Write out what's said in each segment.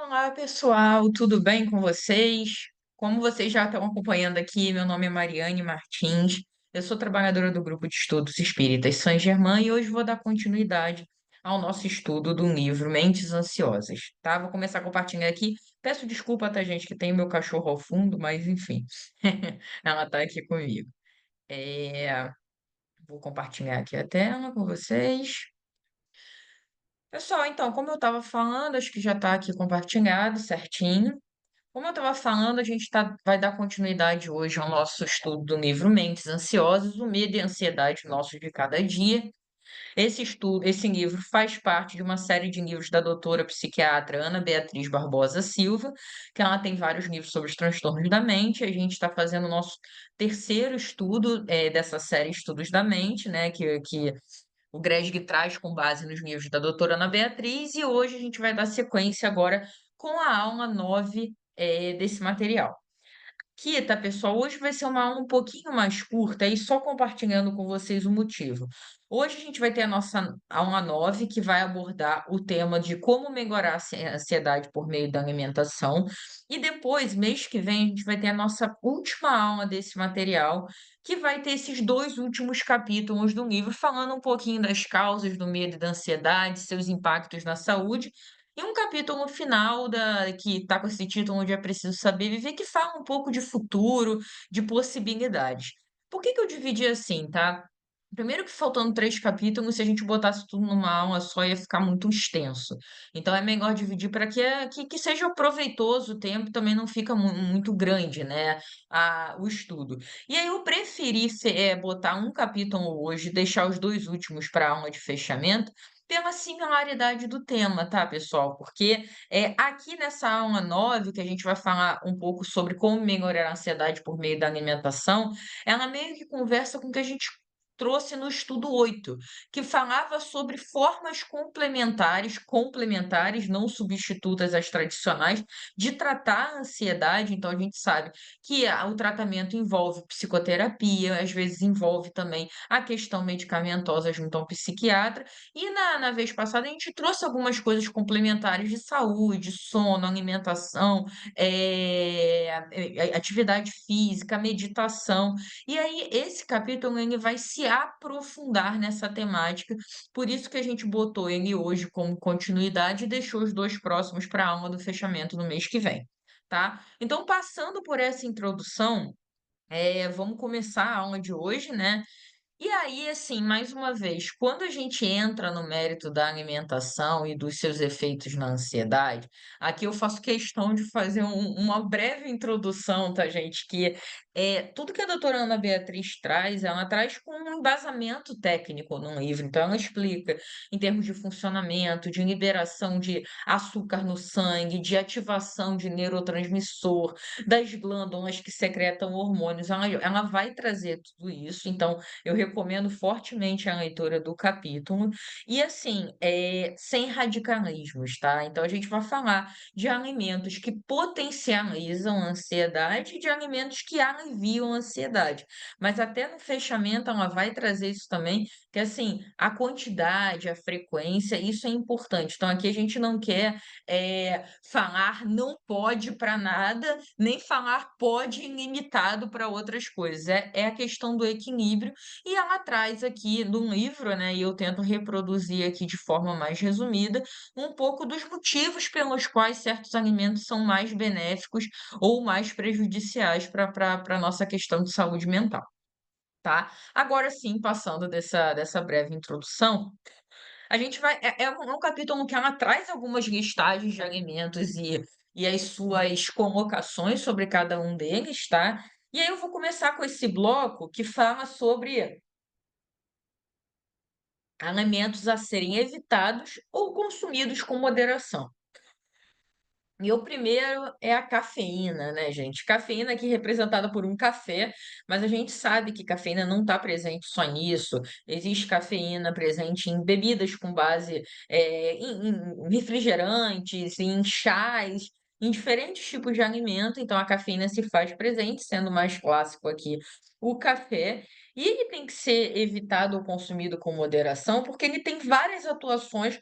Olá, pessoal, tudo bem com vocês? Como vocês já estão acompanhando aqui, meu nome é Mariane Martins, eu sou trabalhadora do Grupo de Estudos Espíritas Saint-Germain e hoje vou dar continuidade ao nosso estudo do livro Mentes Ansiosas, tá? Vou começar a compartilhar aqui. Peço desculpa, tá, gente, que tem meu cachorro ao fundo, mas enfim, ela tá aqui comigo. É, Vou compartilhar aqui a tela com vocês. Pessoal, então, como eu estava falando, acho que já está aqui compartilhado certinho. Como eu estava falando, a gente vai dar continuidade hoje ao nosso estudo do livro Mentes Ansiosas, o medo e a ansiedade nosso de cada dia. Esse livro faz parte de uma série de livros da doutora psiquiatra Ana Beatriz Barbosa Silva, que ela tem vários livros sobre os transtornos da mente. A gente está fazendo o nosso terceiro estudo dessa série Estudos da Mente, né, que o Gresg traz com base nos livros da doutora Ana Beatriz, e hoje a gente vai dar sequência agora com a aula 9 desse material. Aqui, tá, pessoal? Hoje vai ser uma aula um pouquinho mais curta e só compartilhando com vocês o motivo. Hoje a gente vai ter a nossa aula 9, que vai abordar o tema de como melhorar a ansiedade por meio da alimentação. E depois, mês que vem, a gente vai ter a nossa última aula desse material, que vai ter esses dois últimos capítulos do livro, falando um pouquinho das causas do medo e da ansiedade, seus impactos na saúde e um capítulo final que está com esse título de É Preciso Saber Viver, que fala um pouco de futuro, de possibilidades. Por que que eu dividi assim, tá? Primeiro que faltando 3 capítulos, se a gente botasse tudo numa aula só, ia ficar muito extenso. Então é melhor dividir para que seja proveitoso o tempo, também não fica muito grande, né, o estudo. E aí eu preferi botar um capítulo hoje, deixar os 2 últimos para a aula de fechamento, pela similaridade do tema, tá, pessoal? Porque aqui nessa aula 9, que a gente vai falar um pouco sobre como melhorar a ansiedade por meio da alimentação, ela meio que conversa com o que a gente trouxe no estudo 8, que falava sobre formas complementares, não substitutas às tradicionais, de tratar a ansiedade. Então, a gente sabe que o tratamento envolve psicoterapia, às vezes envolve também a questão medicamentosa junto ao psiquiatra, e na vez passada a gente trouxe algumas coisas complementares de saúde, sono, alimentação, atividade física, meditação. E aí esse capítulo ele vai se aprofundar nessa temática, por isso que a gente botou ele hoje como continuidade e deixou os 2 próximos para a aula do fechamento no mês que vem, tá. Então passando por essa introdução, vamos começar a aula de hoje, né. E aí, assim, mais uma vez, quando a gente entra no mérito da alimentação e dos seus efeitos na ansiedade, aqui eu faço questão de fazer uma breve introdução, tá, gente? Que tudo que a doutora Ana Beatriz traz, ela traz com um embasamento técnico no livro. Então, ela explica em termos de funcionamento, de liberação de açúcar no sangue, de ativação de neurotransmissor, das glândulas que secretam hormônios. Ela vai trazer tudo isso. Então, eu recomendo fortemente a leitura do capítulo e, assim, sem radicalismos, tá? Então a gente vai falar de alimentos que potencializam a ansiedade e de alimentos que aliviam a ansiedade. Mas até no fechamento ela vai trazer isso também, que assim, a quantidade, a frequência, isso é importante. Então aqui a gente não quer falar não pode para nada, nem falar pode ilimitado para outras coisas. É a questão do equilíbrio e ela traz aqui no livro, né, e eu tento reproduzir aqui de forma mais resumida, um pouco dos motivos pelos quais certos alimentos são mais benéficos ou mais prejudiciais para a nossa questão de saúde mental, tá? Agora sim, passando dessa breve introdução, a gente vai. É um capítulo que ela traz algumas listagens de alimentos e as suas colocações sobre cada um deles, tá? E aí eu vou começar com esse bloco que fala sobre alimentos a serem evitados ou consumidos com moderação. E o primeiro é a cafeína, né, gente? Cafeína aqui representada por um café, mas a gente sabe que cafeína não está presente só nisso. Existe cafeína presente em bebidas com base em refrigerantes, em chás, em diferentes tipos de alimento. Então a cafeína se faz presente, sendo o mais clássico aqui o café. E ele tem que ser evitado ou consumido com moderação, porque ele tem várias atuações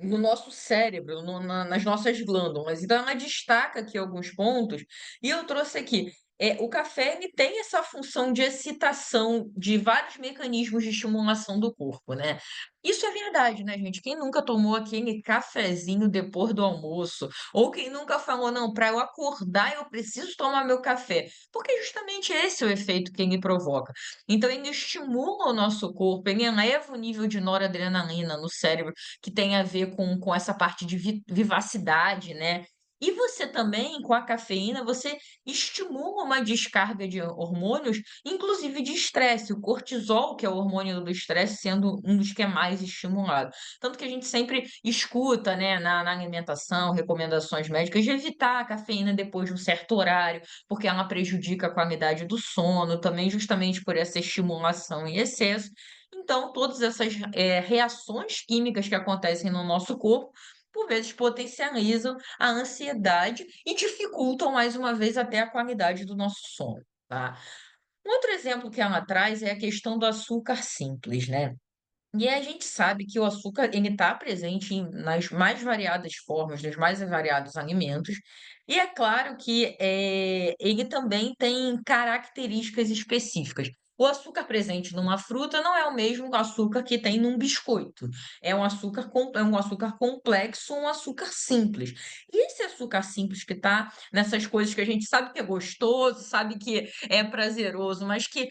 no nosso cérebro, nas nossas glândulas. Então, ela destaca aqui alguns pontos, e eu trouxe aqui. O café ele tem essa função de excitação de vários mecanismos de estimulação do corpo, né? Isso é verdade, né, gente? Quem nunca tomou aquele cafezinho depois do almoço? Ou quem nunca falou, não, para eu acordar eu preciso tomar meu café? Porque justamente esse é o efeito que ele provoca. Então, ele estimula o nosso corpo, ele eleva o nível de noradrenalina no cérebro, que tem a ver com essa parte de vivacidade, né. E você também, com a cafeína, você estimula uma descarga de hormônios, inclusive de estresse, o cortisol, que é o hormônio do estresse, sendo um dos que é mais estimulado. Tanto que a gente sempre escuta, né, na alimentação, recomendações médicas de evitar a cafeína depois de um certo horário, porque ela prejudica a qualidade do sono, também justamente por essa estimulação em excesso. Então, todas essas, reações químicas que acontecem no nosso corpo, por vezes potencializam a ansiedade e dificultam, mais uma vez, até a qualidade do nosso sono, tá. Um outro exemplo que ela traz é a questão do açúcar simples, né. E a gente sabe que o açúcar, ele está presente nas mais variadas formas, nos mais variados alimentos, e é claro que, ele também tem características específicas. O açúcar presente numa fruta não é o mesmo açúcar que tem num biscoito, é um açúcar complexo, um açúcar simples. E esse açúcar simples que está nessas coisas que a gente sabe que é gostoso, sabe que é prazeroso, mas que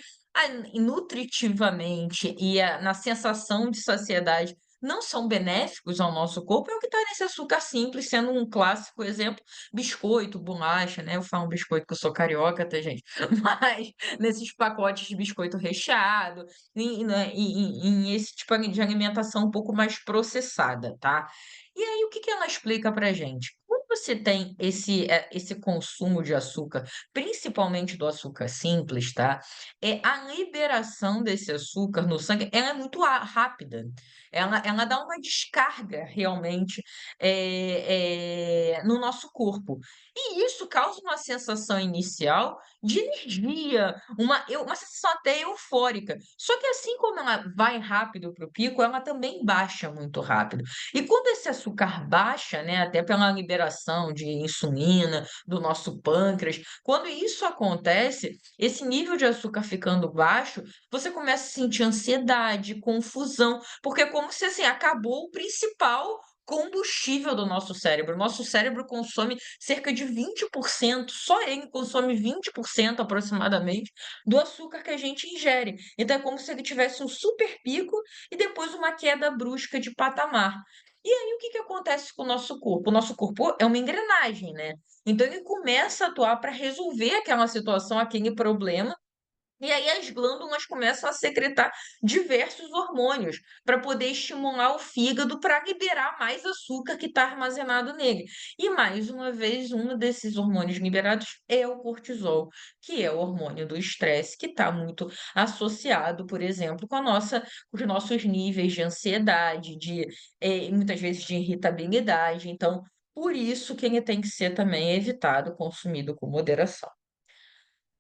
nutritivamente e na sensação de saciedade não são benéficos ao nosso corpo, é o que está nesse açúcar simples, sendo um clássico exemplo, biscoito, bolacha, né, eu falo biscoito que eu sou carioca, tá gente? Mas nesses pacotes de biscoito recheado, né, em esse tipo de alimentação um pouco mais processada, tá? E aí o que que ela explica pra gente? Quando você tem esse consumo de açúcar, principalmente do açúcar simples, tá, a liberação desse açúcar no sangue, ela é muito rápida. Ela dá uma descarga realmente, no nosso corpo. E isso causa uma sensação inicial de energia, uma sensação até eufórica. Só que assim como ela vai rápido para o pico, ela também baixa muito rápido. E quando esse açúcar baixa, né, até pela liberação de insulina do nosso pâncreas, quando isso acontece, esse nível de açúcar ficando baixo, você começa a sentir ansiedade, confusão, porque é como se, assim, acabou o principal combustível do nosso cérebro. O nosso cérebro consome cerca de 20%, só ele consome 20% aproximadamente do açúcar que a gente ingere. Então é como se ele tivesse um super pico e depois uma queda brusca de patamar. E aí o que que acontece com o nosso corpo? O nosso corpo é uma engrenagem, né? Então ele começa a atuar para resolver aquela situação, aquele problema, e aí as glândulas começam a secretar diversos hormônios para poder estimular o fígado para liberar mais açúcar que está armazenado nele. E mais uma vez, um desses hormônios liberados é o cortisol, que é o hormônio do estresse, que está muito associado, por exemplo, com os nossos níveis de ansiedade, muitas vezes de irritabilidade. Então, por isso que ele tem que ser também evitado, consumido com moderação.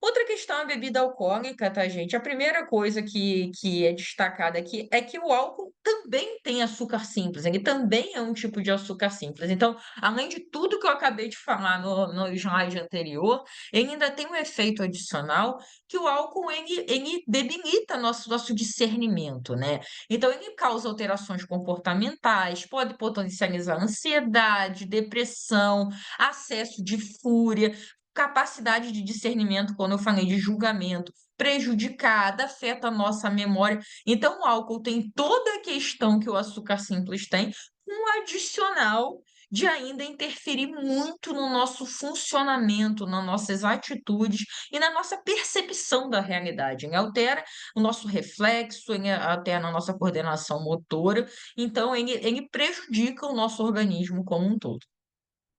Outra questão é a bebida alcoólica, tá, gente? A primeira coisa que é destacada aqui é que o álcool também tem açúcar simples, ele também é um tipo de açúcar simples. Então, além de tudo que eu acabei de falar no slide anterior, ele ainda tem um efeito adicional que o álcool ele debilita nosso discernimento, né? Então, ele causa alterações comportamentais, pode potencializar ansiedade, depressão, acesso de fúria, capacidade de discernimento, quando eu falei de julgamento, prejudicada, afeta a nossa memória. Então, o álcool tem toda a questão que o açúcar simples tem, um adicional de ainda interferir muito no nosso funcionamento, nas nossas atitudes e na nossa percepção da realidade. Ele altera o nosso reflexo, ele altera a nossa coordenação motora, então ele prejudica o nosso organismo como um todo,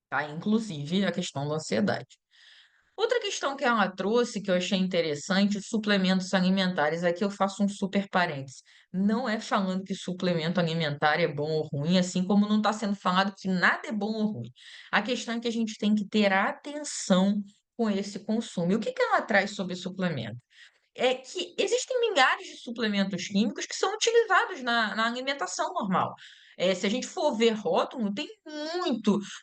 tá? Inclusive a questão da ansiedade. Outra questão que ela trouxe, que eu achei interessante, suplementos alimentares. Aqui eu faço um super parênteses. Não é falando que suplemento alimentar é bom ou ruim, assim como não está sendo falado que nada é bom ou ruim. A questão é que a gente tem que ter atenção com esse consumo. E o que que ela traz sobre suplemento? é que existem milhares de suplementos químicos que são utilizados na alimentação normal. Se a gente for ver rótulo, tem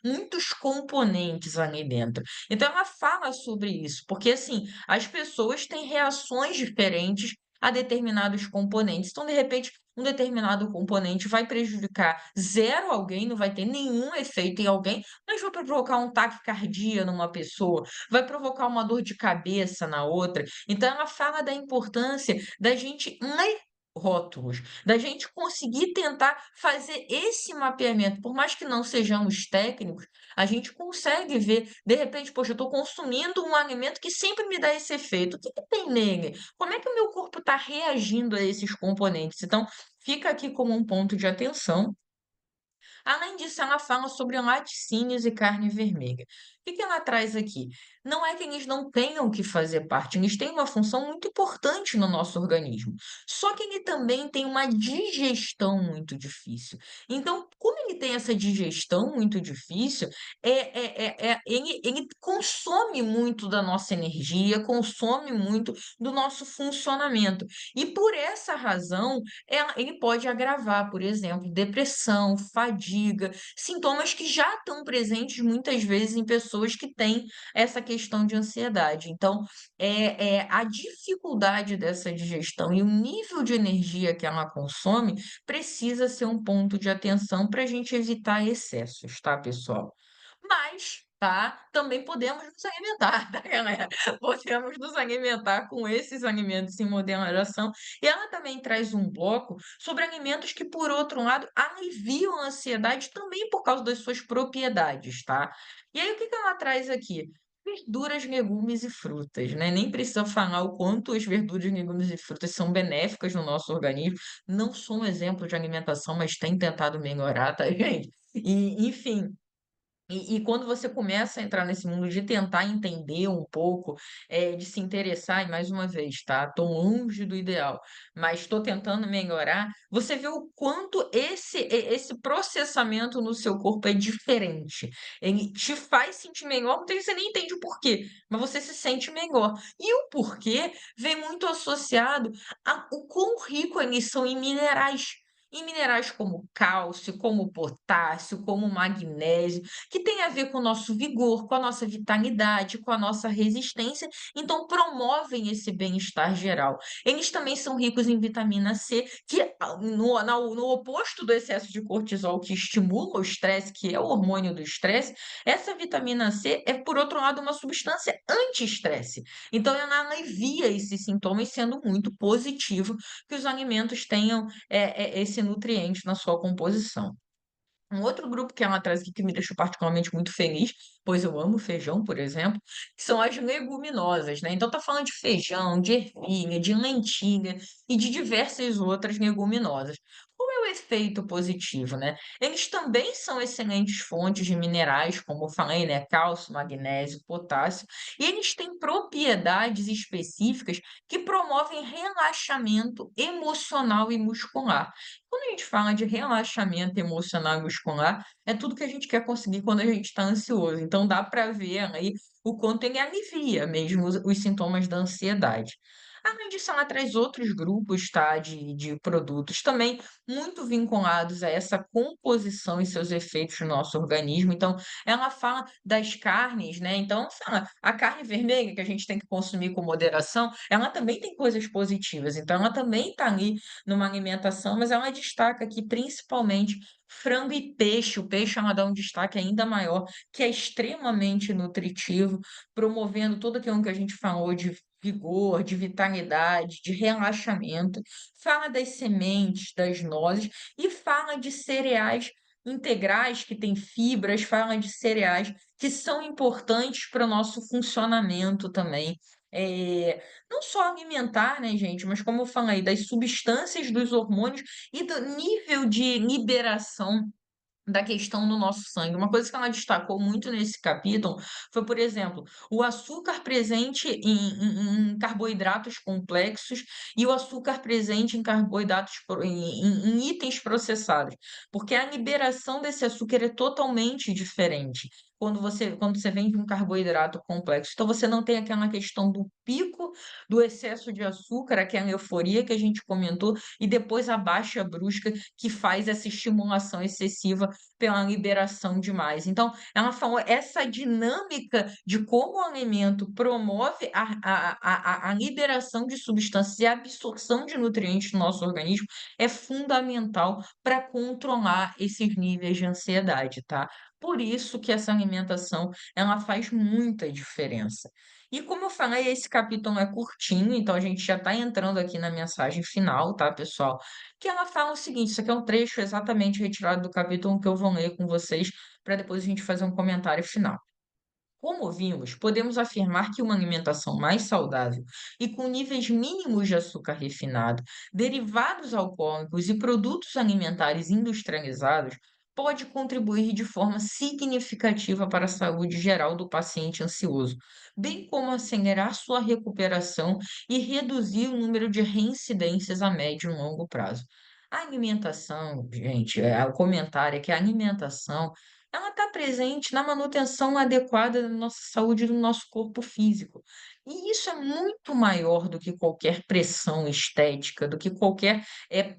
muitos componentes ali dentro. Então ela fala sobre isso, porque, assim, as pessoas têm reações diferentes a determinados componentes. Então, de repente, um determinado componente vai prejudicar zero alguém, não vai ter nenhum efeito em alguém, mas vai provocar um taquicardia numa pessoa, vai provocar uma dor de cabeça na outra. Então ela fala da importância da gente ler rótulos, da gente conseguir tentar fazer esse mapeamento, por mais que não sejamos técnicos, a gente consegue ver, de repente, poxa, eu estou consumindo um alimento que sempre me dá esse efeito, o que que tem nele? Como é que o meu corpo está reagindo a esses componentes? Então, fica aqui como um ponto de atenção. Além disso, ela fala sobre laticínios e carne vermelha. O que que ela traz aqui? Não é que eles não tenham que fazer parte, eles têm uma função muito importante no nosso organismo. Só que ele também tem uma digestão muito difícil. Então, como ele tem essa digestão muito difícil, ele consome muito da nossa energia, consome muito do nosso funcionamento. E por essa razão, ele pode agravar, por exemplo, depressão, fadiga, sintomas que já estão presentes muitas vezes em pessoas que têm essa questão de ansiedade. Então, a dificuldade dessa digestão e o nível de energia que ela consome precisa ser um ponto de atenção para a gente evitar excessos, tá, pessoal? Mas, tá, também podemos nos alimentar, tá, galera? Podemos nos alimentar com esses alimentos em moderação. E ela também traz um bloco sobre alimentos que, por outro lado, aliviam a ansiedade também por causa das suas propriedades, tá? E aí, o que que ela traz aqui? Verduras, legumes e frutas, né? Nem precisa falar o quanto as verduras, legumes e frutas são benéficas no nosso organismo. Não sou um exemplo de alimentação, mas tenho tentado melhorar, tá, gente? E, enfim, quando você começa a entrar nesse mundo de tentar entender um pouco, de se interessar, e mais uma vez, tá, tô longe do ideal, mas estou tentando melhorar, você vê o quanto esse processamento no seu corpo é diferente. Ele te faz sentir melhor, muitas vezes você nem entende o porquê, mas você se sente melhor. E o porquê vem muito associado a o quão rico eles são em minerais como cálcio, como potássio, como magnésio, que tem a ver com o nosso vigor, com a nossa vitalidade, com a nossa resistência, então promovem esse bem-estar geral. Eles também são ricos em vitamina C, que no oposto do excesso de cortisol que estimula o estresse, que é o hormônio do estresse, essa vitamina C é, por outro lado, uma substância anti-estresse. Então ela alivia esses sintomas, sendo muito positivo que os alimentos tenham esse nutriente na sua composição. Um outro grupo que ela traz aqui que me deixou particularmente muito feliz, pois eu amo feijão, por exemplo, que são as leguminosas, né? Então tá falando de feijão, de ervilha, de lentilha e de diversas outras leguminosas. Qual é o efeito positivo, né? Eles também são excelentes fontes de minerais, como eu falei, né? Cálcio, magnésio, potássio, e eles têm propriedades específicas que promovem relaxamento emocional e muscular. Quando a gente fala de relaxamento emocional e muscular, é tudo que a gente quer conseguir quando a gente está ansioso. Então dá para ver aí o quanto ele alivia mesmo os sintomas da ansiedade. Além disso, ela traz outros grupos, tá, de produtos também muito vinculados a essa composição e seus efeitos no nosso organismo. Então, ela fala das carnes, né? Então, fala, a carne vermelha que a gente tem que consumir com moderação, ela também tem coisas positivas. Então, ela também está ali numa alimentação, mas ela destaca aqui principalmente frango e peixe. O peixe ela dá um destaque ainda maior, que é extremamente nutritivo, promovendo tudo aquilo que a gente falou de vigor, de vitalidade, de relaxamento. Fala das sementes, das nozes e fala de cereais integrais que têm fibras, fala de cereais que são importantes para o nosso funcionamento também. Eh, não só alimentar, né, gente, mas como eu falei, das substâncias dos hormônios e do nível de liberação da questão do nosso sangue. Uma coisa que ela destacou muito nesse capítulo foi, por exemplo, o açúcar presente em carboidratos complexos e o açúcar presente em carboidratos em itens processados, porque a liberação desse açúcar é totalmente diferente. quando você vem de um carboidrato complexo. Então você não tem aquela questão do pico do excesso de açúcar, aquela euforia que a gente comentou, e depois a baixa brusca que faz essa estimulação excessiva pela liberação de mais. Então, ela falou essa dinâmica de como o alimento promove a liberação de substâncias e a absorção de nutrientes no nosso organismo é fundamental para controlar esses níveis de ansiedade, tá? Por isso que essa alimentação, ela faz muita diferença. E como eu falei, esse capítulo é curtinho, então a gente já está entrando aqui na mensagem final, tá, pessoal? Que ela fala o seguinte, isso aqui é um trecho exatamente retirado do capítulo que eu vou ler com vocês, para depois a gente fazer um comentário final. Como vimos, podemos afirmar que uma alimentação mais saudável e com níveis mínimos de açúcar refinado, derivados alcoólicos e produtos alimentares industrializados pode contribuir de forma significativa para a saúde geral do paciente ansioso, bem como acelerar sua recuperação e reduzir o número de reincidências a médio e longo prazo. A alimentação, gente, o comentário é que a alimentação ela está presente na manutenção adequada da nossa saúde do nosso corpo físico. E isso é muito maior do que qualquer pressão estética, do que qualquer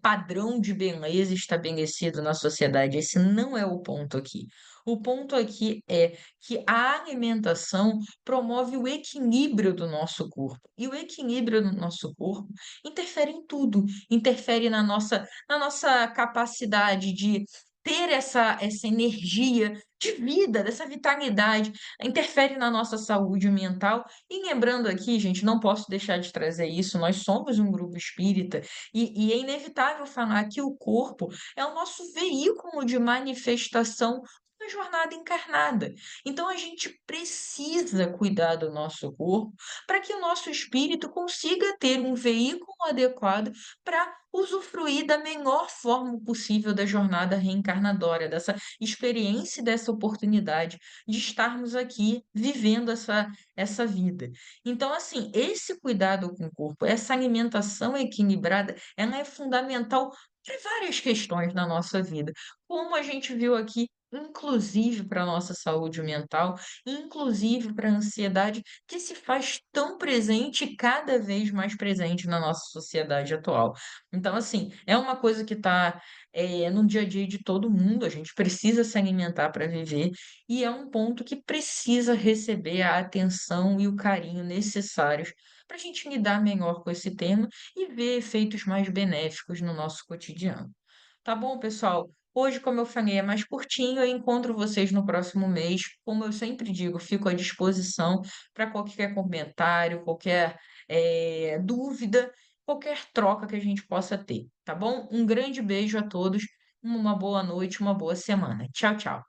padrão de beleza estabelecido na sociedade. Esse não é o ponto aqui. O ponto aqui é que a alimentação promove o equilíbrio do nosso corpo. E o equilíbrio do nosso corpo interfere em tudo, interfere na nossa capacidade de ter essa energia de vida, dessa vitalidade, interfere na nossa saúde mental. E lembrando aqui, gente, não posso deixar de trazer isso, nós somos um grupo espírita e é inevitável falar que o corpo é o nosso veículo de manifestação da jornada encarnada. Então a gente precisa cuidar do nosso corpo para que o nosso espírito consiga ter um veículo adequado para usufruir da melhor forma possível da jornada reencarnatória, dessa experiência e dessa oportunidade de estarmos aqui vivendo essa vida. Então, assim, esse cuidado com o corpo, essa alimentação equilibrada, ela é fundamental para várias questões na nossa vida, como a gente viu aqui, inclusive para a nossa saúde mental, inclusive para a ansiedade, que se faz tão presente e cada vez mais presente na nossa sociedade atual. Então, assim, é uma coisa que está no dia a dia de todo mundo, a gente precisa se alimentar para viver, e é um ponto que precisa receber a atenção e o carinho necessários para a gente lidar melhor com esse tema e ver efeitos mais benéficos no nosso cotidiano. Tá bom, pessoal? Hoje, como eu falei, é mais curtinho. Eu encontro vocês no próximo mês. Como eu sempre digo, fico à disposição para qualquer comentário, qualquer dúvida, qualquer troca que a gente possa ter. Tá bom? Um grande beijo a todos, uma boa noite, uma boa semana. Tchau, tchau.